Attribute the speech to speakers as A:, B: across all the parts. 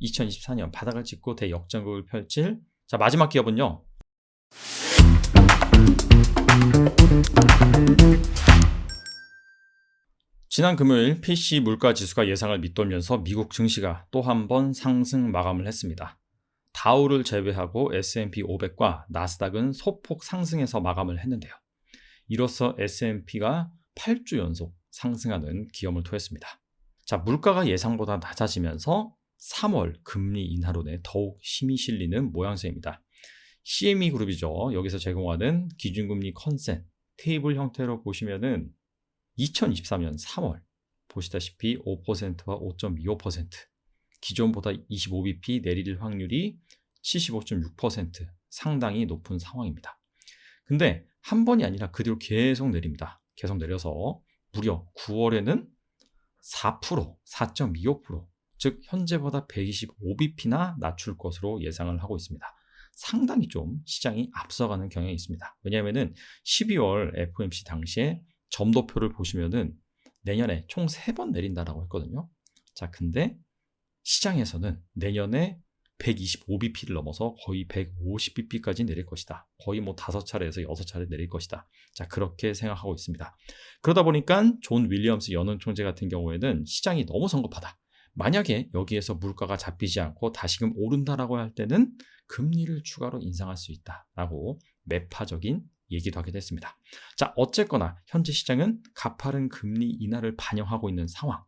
A: 2024년 바닥을 찍고 대역전극을 펼칠 마지막 기업은요. 지난 금요일 PC 물가 지수가 예상을 밑돌면서 미국 증시가 또 한 번 상승 마감을 했습니다. 다우를 제외하고 S&P 500과 나스닥은 소폭 상승해서 마감을 했는데요. 이로써 S&P가 8주 연속 상승하는 기염을 토했습니다. 물가가 예상보다 낮아지면서 3월 금리 인하론에 더욱 힘이 실리는 모양새입니다. CME 그룹이죠. 여기서 제공하는 기준금리 컨센 테이블 형태로 보시면은 2023년 3월 보시다시피 5%와 5.25%, 기존보다 25bp 내릴 확률이 75.6%, 상당히 높은 상황입니다. 근데 한 번이 아니라 그 뒤로 계속 내립니다. 계속 내려서 무려 9월에는 4%, 4.25%, 즉 현재보다 125bp나 낮출 것으로 예상을 하고 있습니다. 상당히 좀 시장이 앞서가는 경향이 있습니다. 왜냐하면 12월 FOMC 당시에 점도표를 보시면은 내년에 총 3번 내린다라고 했거든요. 근데 시장에서는 내년에 125bp를 넘어서 거의 150bp까지 내릴 것이다. 거의 5차례에서 6차례 내릴 것이다. 그렇게 생각하고 있습니다. 그러다 보니까 존 윌리엄스 연은 총재 같은 경우에는 시장이 너무 성급하다. 만약에 여기에서 물가가 잡히지 않고 다시금 오른다라고 할 때는 금리를 추가로 인상할 수 있다라고 매파적인 얘기도 하게 됐습니다. 어쨌거나 현재 시장은 가파른 금리 인하를 반영하고 있는 상황,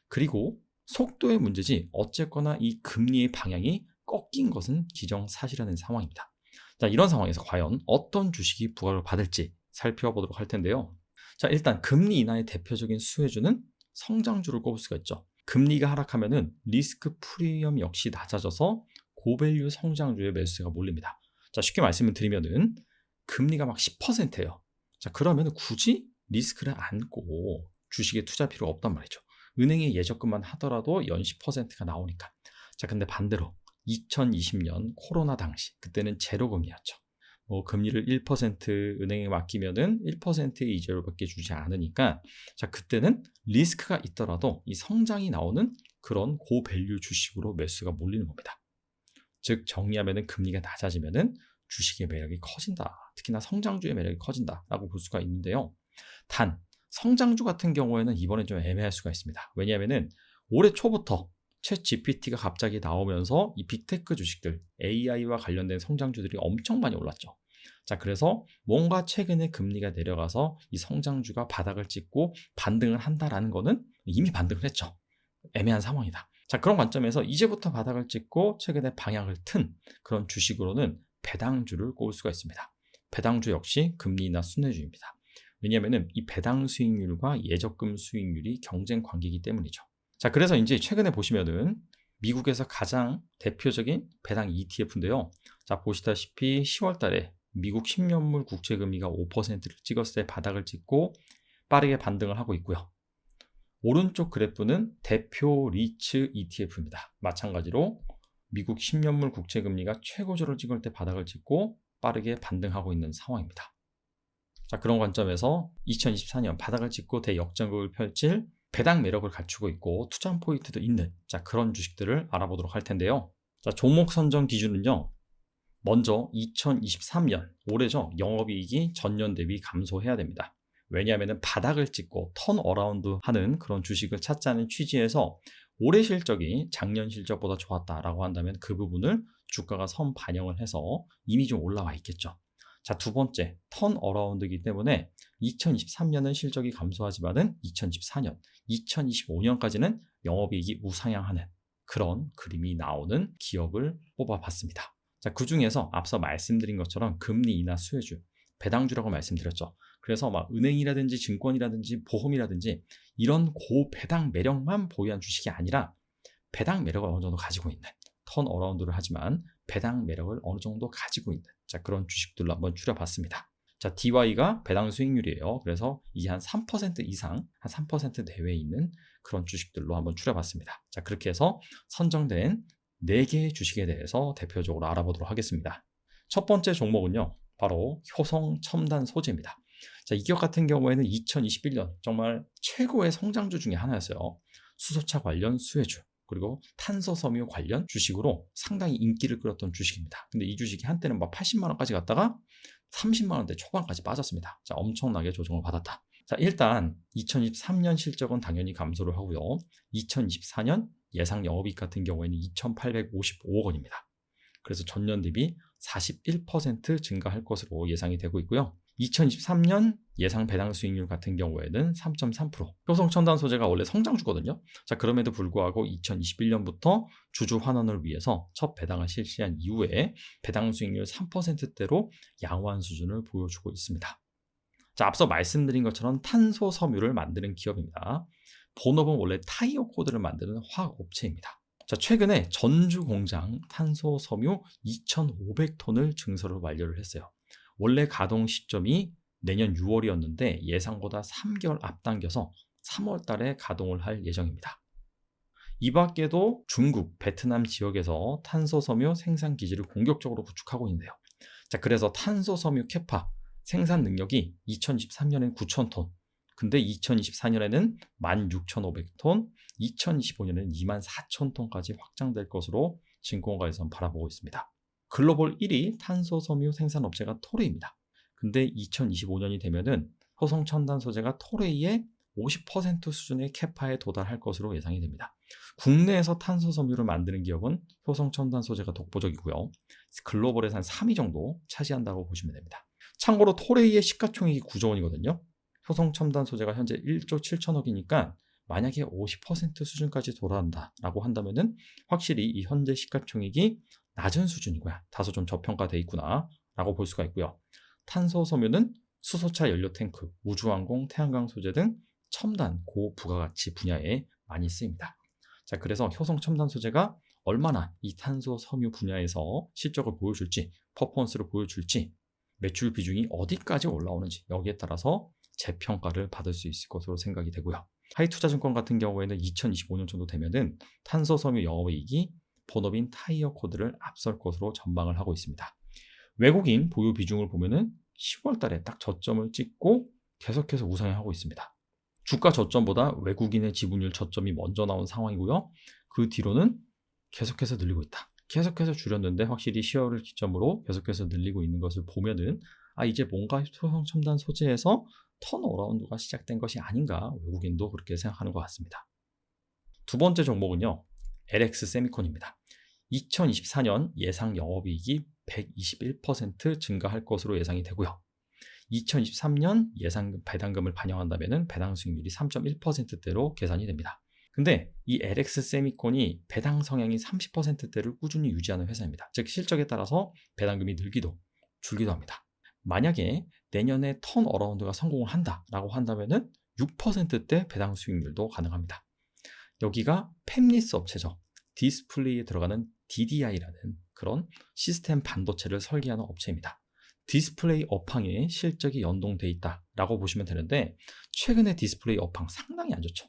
A: 그리고 속도의 문제지 어쨌거나 이 금리의 방향이 꺾인 것은 기정사실화된 상황입니다. 이런 상황에서 과연 어떤 주식이 부각을 받을지 살펴보도록 할 텐데요. 일단 금리 인하의 대표적인 수혜주는 성장주를 꼽을 수가 있죠. 금리가 하락하면은 리스크 프리미엄 역시 낮아져서 고밸류 성장주의 매수세가 몰립니다. 쉽게 말씀을 드리면은 금리가 막 10%예요. 그러면 굳이 리스크를 안고 주식에 투자 필요가 없단 말이죠. 은행에 예적금만 하더라도 연 10%가 나오니까. 근데 반대로 2020년 코로나 당시, 그때는 제로금리였죠. 금리를 1% 은행에 맡기면은 1%의 이자료밖에 주지 않으니까, 그때는 리스크가 있더라도 이 성장이 나오는 그런 고밸류 주식으로 매수가 몰리는 겁니다. 즉 정리하면은 금리가 낮아지면은 주식의 매력이 커진다. 특히나 성장주의 매력이 커진다라고 볼 수가 있는데요. 단 성장주 같은 경우에는 이번에 좀 애매할 수가 있습니다. 왜냐하면은 올해 초부터 챗 GPT가 갑자기 나오면서 이 빅테크 주식들, AI와 관련된 성장주들이 엄청 많이 올랐죠. 그래서 뭔가 최근에 금리가 내려가서 이 성장주가 바닥을 찍고 반등을 한다라는 거는 이미 반등을 했죠. 애매한 상황이다. 그런 관점에서 이제부터 바닥을 찍고 최근에 방향을 튼 그런 주식으로는 배당주를 꼽을 수가 있습니다. 배당주 역시 금리 인하 순회주입니다. 왜냐하면 이 배당 수익률과 예적금 수익률이 경쟁 관계이기 때문이죠. 그래서 이제 최근에 보시면은 미국에서 가장 대표적인 배당 ETF인데요. 보시다시피 10월 달에 미국 10년물 국채금리가 5%를 찍었을 때 바닥을 찍고 빠르게 반등을 하고 있고요. 오른쪽 그래프는 대표 리츠 ETF입니다. 마찬가지로 미국 10년물 국채금리가 최고조를 찍을 때 바닥을 찍고 빠르게 반등하고 있는 상황입니다. 그런 관점에서 2024년 바닥을 찍고 대역전극을 펼칠 배당 매력을 갖추고 있고 투자 포인트도 있는 그런 주식들을 알아보도록 할 텐데요. 종목 선정 기준은요. 먼저 2023년 올해죠. 영업이익이 전년 대비 감소해야 됩니다. 왜냐하면 바닥을 찍고 턴어라운드 하는 그런 주식을 찾자는 취지에서 올해 실적이 작년 실적보다 좋았다라고 한다면 그 부분을 주가가 선 반영을 해서 이미 좀 올라와 있겠죠. 두 번째, 턴어라운드이기 때문에 2023년은 실적이 감소하지만은 2024년, 2025년까지는 영업이익이 우상향하는 그런 그림이 나오는 기업을 뽑아봤습니다. 그 중에서 앞서 말씀드린 것처럼 금리 인하 수혜주, 배당주라고 말씀드렸죠. 그래서 은행이라든지 증권이라든지 보험이라든지 이런 고배당 매력만 보유한 주식이 아니라 배당 매력을 어느 정도 가지고 있는, 턴어라운드를 하지만 배당 매력을 어느 정도 가지고 있는 그런 주식들로 한번 추려봤습니다. DY가 배당 수익률이에요. 그래서 이게 한 3% 이상, 한 3% 내외에 있는 그런 주식들로 한번 추려봤습니다. 그렇게 해서 선정된 4개의 주식에 대해서 대표적으로 알아보도록 하겠습니다. 첫 번째 종목은요, 바로 효성 첨단 소재입니다. 이 기업 같은 경우에는 2021년 정말 최고의 성장주 중에 하나였어요. 수소차 관련 수혜주. 그리고 탄소섬유 관련 주식으로 상당히 인기를 끌었던 주식입니다. 근데 이 주식이 한때는 막 80만 원까지 갔다가 30만 원대 초반까지 빠졌습니다. 자, 엄청나게 조정을 받았다. 자, 일단 2023년 실적은 당연히 감소를 하고요. 2024년 예상 영업이익 같은 경우에는 2,855억 원입니다. 그래서 전년 대비 41% 증가할 것으로 예상이 되고 있고요. 2023년 예상 배당 수익률 같은 경우에는 3.3%. 효성첨단 소재가 원래 성장주거든요. 자, 그럼에도 불구하고 2021년부터 주주 환원을 위해서 첫 배당을 실시한 이후에 배당 수익률 3%대로 양호한 수준을 보여주고 있습니다. 자, 앞서 말씀드린 것처럼 탄소 섬유를 만드는 기업입니다. 본업은 원래 타이어 코드를 만드는 화학업체입니다. 자, 최근에 전주 공장 탄소 섬유 2,500톤을 증설을 완료를 했어요. 원래 가동 시점이 내년 6월이었는데 예상보다 3개월 앞당겨서 3월 달에 가동을 할 예정입니다. 이 밖에도 중국, 베트남 지역에서 탄소 섬유 생산 기지를 공격적으로 구축하고 있는데요. 자, 그래서 탄소 섬유 캐파 생산 능력이 2023년엔 9,000톤, 근데 2024년에는 16,500톤, 2025년에는 24,000톤까지 확장될 것으로 진공가에서는 바라보고 있습니다. 글로벌 1위 탄소 섬유 생산업체가 토레이입니다. 근데 2025년이 되면은 효성첨단 소재가 토레이의 50% 수준의 캐파에 도달할 것으로 예상이 됩니다. 국내에서 탄소 섬유를 만드는 기업은 효성첨단 소재가 독보적이고요. 글로벌에서 한 3위 정도 차지한다고 보시면 됩니다. 참고로 토레이의 시가총액이 9조 원이거든요. 효성첨단 소재가 현재 1조 7천억이니까 만약에 50% 수준까지 도달한다라고 한다면은 확실히 이 현재 시가총액이 낮은 수준이고요. 다소 좀 저평가돼 있구나라고 볼 수가 있고요. 탄소 섬유는 수소차 연료 탱크, 우주항공, 태양광 소재 등 첨단 고부가가치 분야에 많이 쓰입니다. 자, 그래서 효성첨단 소재가 얼마나 이 탄소 섬유 분야에서 실적을 보여줄지, 퍼포먼스를 보여줄지, 매출 비중이 어디까지 올라오는지 여기에 따라서 재평가를 받을 수 있을 것으로 생각이 되고요. 하이투자증권 같은 경우에는 2025년 정도 되면은 탄소 섬유 영업이익이 본업인 타이어 코드를 앞설 것으로 전망을 하고 있습니다. 외국인 보유 비중을 보면은 10월 달에 딱 저점을 찍고 계속해서 우상향하고 있습니다. 주가 저점보다 외국인의 지분율 저점이 먼저 나온 상황이고요. 그 뒤로는 계속해서 늘리고 있다. 계속해서 줄였는데 확실히 10월을 기점으로 계속해서 늘리고 있는 것을 보면은 이제 뭔가 효성첨단 소재에서 턴어라운드가 시작된 것이 아닌가 외국인도 그렇게 생각하는 것 같습니다. 두 번째 종목은요. LX 세미콘입니다. 2024년 예상 영업이익이 121% 증가할 것으로 예상이 되고요. 2023년 예상 배당금을 반영한다면 배당 수익률이 3.1%대로 계산이 됩니다. 근데 이 LX 세미콘이 배당 성향이 30%대를 꾸준히 유지하는 회사입니다. 즉 실적에 따라서 배당금이 늘기도 줄기도 합니다. 만약에 내년에 턴어라운드가 성공을 한다라고 한다면은 6%대 배당 수익률도 가능합니다. 여기가 팹리스 업체죠. 디스플레이에 들어가는 DDI라는 그런 시스템 반도체를 설계하는 업체입니다. 디스플레이 업황에 실적이 연동돼 있다라고 보시면 되는데 최근에 디스플레이 업황 상당히 안 좋죠.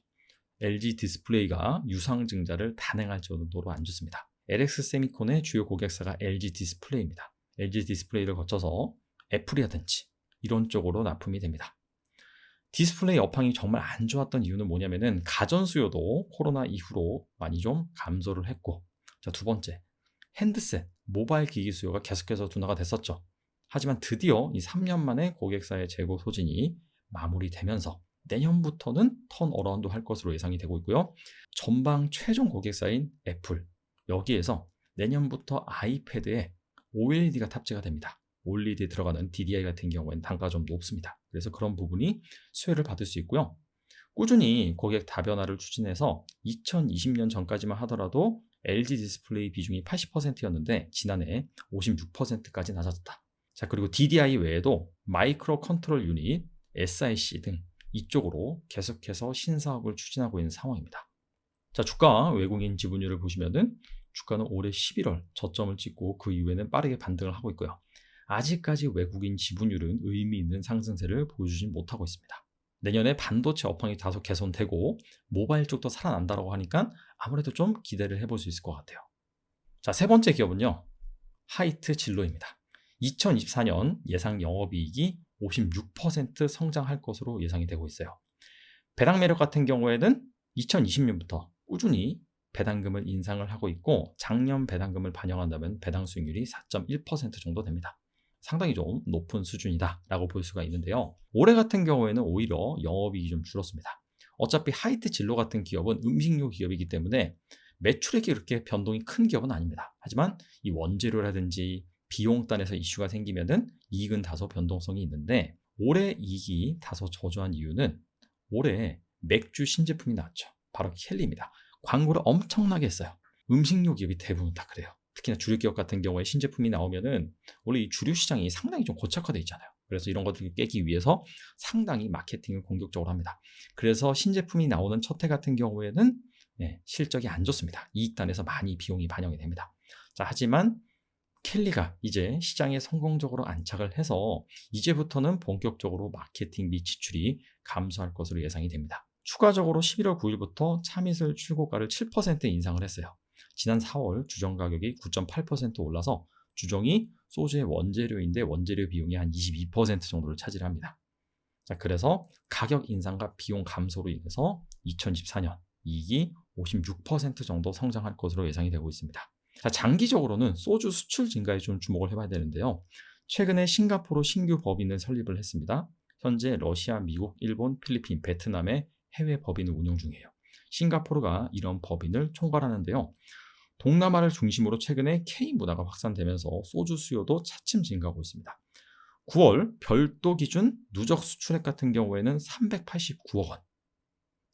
A: LG 디스플레이가 유상증자를 단행할 정도로 안 좋습니다. LX 세미콘의 주요 고객사가 LG 디스플레이입니다. LG 디스플레이를 거쳐서 애플이라든지 이런 쪽으로 납품이 됩니다. 디스플레이 업황이 정말 안 좋았던 이유는 뭐냐면은 가전 수요도 코로나 이후로 많이 좀 감소를 했고, 자, 두 번째, 핸드셋, 모바일 기기 수요가 계속해서 둔화가 됐었죠. 하지만 드디어 이 3년 만에 고객사의 재고 소진이 마무리되면서 내년부터는 턴어라운드 할 것으로 예상이 되고 있고요. 전방 최종 고객사인 애플, 여기에서 내년부터 아이패드에 OLED가 탑재가 됩니다. OLED에 들어가는 DDI 같은 경우에는 단가가 좀 높습니다. 그래서 그런 부분이 수혜를 받을 수 있고요. 꾸준히 고객 다변화를 추진해서 2020년 전까지만 하더라도 LG 디스플레이 비중이 80%였는데 지난해 56%까지 낮아졌다. 자, 그리고 DDI 외에도 마이크로 컨트롤 유닛, SiC 등 이쪽으로 계속해서 신사업을 추진하고 있는 상황입니다. 자, 주가 외국인 지분율을 보시면은 주가는 올해 11월 저점을 찍고 그 이후에는 빠르게 반등을 하고 있고요. 아직까지 외국인 지분율은 의미 있는 상승세를 보여주지 못하고 있습니다. 내년에 반도체 업황이 다소 개선되고 모바일 쪽도 살아난다고 하니까 아무래도 좀 기대를 해볼 수 있을 것 같아요. 자, 세 번째 기업은요. 하이트 진로입니다. 2024년 예상 영업이익이 56% 성장할 것으로 예상이 되고 있어요. 배당 매력 같은 경우에는 2020년부터 꾸준히 배당금을 인상을 하고 있고 작년 배당금을 반영한다면 배당 수익률이 4.1% 정도 됩니다. 상당히 좀 높은 수준이다라고 볼 수가 있는데요. 올해 같은 경우에는 오히려 영업이익이 좀 줄었습니다. 어차피 하이트 진로 같은 기업은 음식료 기업이기 때문에 매출액이 그렇게 변동이 큰 기업은 아닙니다. 하지만 이 원재료라든지 비용단에서 이슈가 생기면은 이익은 다소 변동성이 있는데 올해 이익이 다소 저조한 이유는 올해 맥주 신제품이 나왔죠. 바로 켈리입니다. 광고를 엄청나게 했어요. 음식료 기업이 대부분 다 그래요. 특히나 주류 기업 같은 경우에 신제품이 나오면은 원래 이 주류 시장이 상당히 좀 고착화되어 있잖아요. 그래서 이런 것들을 깨기 위해서 상당히 마케팅을 공격적으로 합니다. 그래서 신제품이 나오는 첫 해 같은 경우에는 실적이 안 좋습니다. 이익단에서 많이 비용이 반영이 됩니다. 자, 하지만 켈리가 이제 시장에 성공적으로 안착을 해서 이제부터는 본격적으로 마케팅 및 지출이 감소할 것으로 예상이 됩니다. 추가적으로 11월 9일부터 참이슬 출고가를 7% 인상을 했어요. 지난 4월 주정 가격이 9.8% 올라서 주정이 소주의 원재료인데 원재료 비용이 한 22% 정도를 차지합니다. 자, 그래서 가격 인상과 비용 감소로 인해서 2014년 이익이 56% 정도 성장할 것으로 예상이 되고 있습니다. 자, 장기적으로는 소주 수출 증가에 좀 주목을 해봐야 되는데요. 최근에 싱가포르 신규 법인을 설립을 했습니다. 현재 러시아, 미국, 일본, 필리핀, 베트남의 해외 법인을 운영 중이에요. 싱가포르가 이런 법인을 총괄하는데요. 동남아를 중심으로 최근에 K 문화가 확산되면서 소주 수요도 차츰 증가하고 있습니다. 9월 별도 기준 누적 수출액 같은 경우에는 389억 원,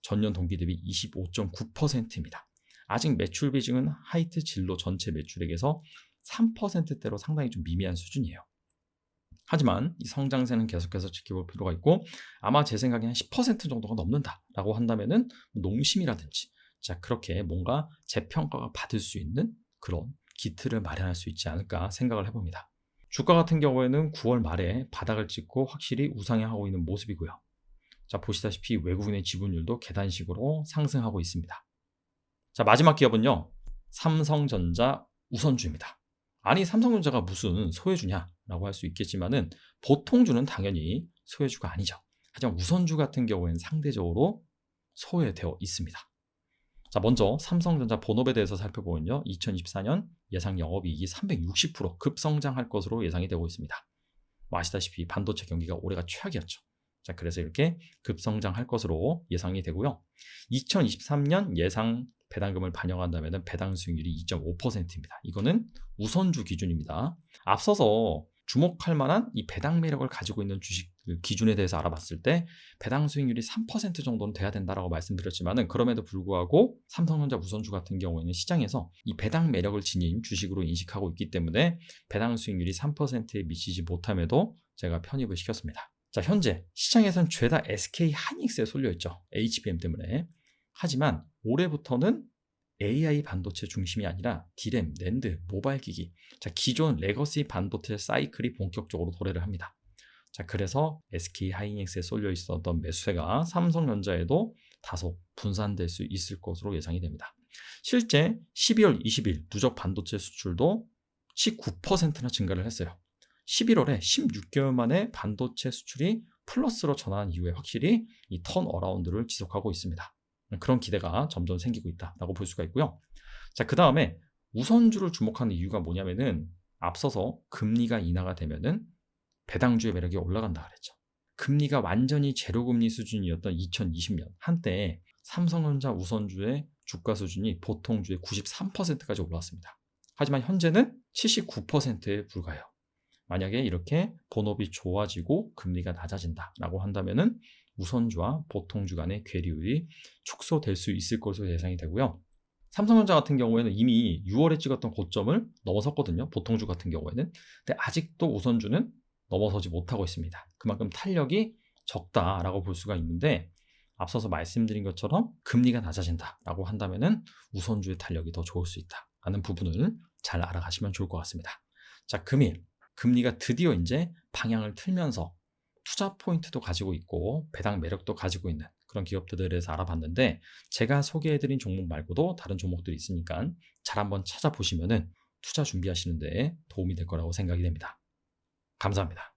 A: 전년 동기 대비 25.9%입니다. 아직 매출 비중은 하이트 진로 전체 매출액에서 3%대로 상당히 좀 미미한 수준이에요. 하지만 이 성장세는 계속해서 지켜볼 필요가 있고 아마 제 생각에 한 10% 정도가 넘는다라고 한다면은 농심이라든지 자 그렇게 뭔가 재평가가 받을 수 있는 그런 기틀을 마련할 수 있지 않을까 생각을 해봅니다. 주가 같은 경우에는 9월 말에 바닥을 찍고 확실히 우상향하고 있는 모습이고요. 자 보시다시피 외국인의 지분율도 계단식으로 상승하고 있습니다. 자 마지막 기업은요. 삼성전자 우선주입니다. 아니 삼성전자가 무슨 소외주냐라고 할 수 있겠지만은 보통주는 당연히 소외주가 아니죠. 하지만 우선주 같은 경우에는 상대적으로 소외되어 있습니다. 자 먼저 삼성전자 본업에 대해서 살펴보면요. 2024년 예상 영업이익이 360% 급성장할 것으로 예상이 되고 있습니다. 아시다시피 반도체 경기가 올해가 최악이었죠. 자 그래서 이렇게 급성장할 것으로 예상이 되고요. 2023년 예상 배당금을 반영한다면 배당 수익률이 2.5%입니다. 이거는 우선주 기준입니다. 앞서서 주목할 만한 이 배당 매력을 가지고 있는 주식 기준에 대해서 알아봤을 때 배당 수익률이 3% 정도는 돼야 된다라고 말씀드렸지만은 그럼에도 불구하고 삼성전자 우선주 같은 경우에는 시장에서 이 배당 매력을 지닌 주식으로 인식하고 있기 때문에 배당 수익률이 3%에 미치지 못함에도 제가 편입을 시켰습니다. 자 현재 시장에선 죄다 SK 하이닉스에 쏠려 있죠. HBM 때문에. 하지만 올해부터는 AI 반도체 중심이 아니라 D램, 낸드, 모바일 기기, 자 기존 레거시 반도체 사이클이 본격적으로 도래를 합니다. 자 그래서 SK 하이닉스에 쏠려 있었던 매수세가 삼성전자에도 다소 분산될 수 있을 것으로 예상이 됩니다. 실제 12월 20일 누적 반도체 수출도 19%나 증가를 했어요. 11월에 16개월 만에 반도체 수출이 플러스로 전환한 이후에 확실히 이 턴어라운드를 지속하고 있습니다. 그런 기대가 점점 생기고 있다라고 볼 수가 있고요. 자, 그 다음에 우선주를 주목하는 이유가 뭐냐면은 앞서서 금리가 인하가 되면은 배당주의 매력이 올라간다 그랬죠. 금리가 완전히 제로금리 수준이었던 2020년 한때 삼성전자 우선주의 주가 수준이 보통주의 93%까지 올라왔습니다. 하지만 현재는 79%에 불과해요. 만약에 이렇게 본업이 좋아지고 금리가 낮아진다라고 한다면은 우선주와 보통주 간의 괴리율이 축소될 수 있을 것으로 예상이 되고요. 삼성전자 같은 경우에는 이미 6월에 찍었던 고점을 넘어섰거든요. 보통주 같은 경우에는. 근데 아직도 우선주는 넘어서지 못하고 있습니다. 그만큼 탄력이 적다라고 볼 수가 있는데 앞서서 말씀드린 것처럼 금리가 낮아진다라고 한다면은 우선주의 탄력이 더 좋을 수 있다라는 부분을 잘 알아가시면 좋을 것 같습니다. 자, 금일 금리가 드디어 이제 방향을 틀면서 투자 포인트도 가지고 있고 배당 매력도 가지고 있는 그런 기업들에 대해서 알아봤는데 제가 소개해드린 종목 말고도 다른 종목들이 있으니까 잘 한번 찾아보시면은 투자 준비하시는 데 도움이 될 거라고 생각이 됩니다. 감사합니다.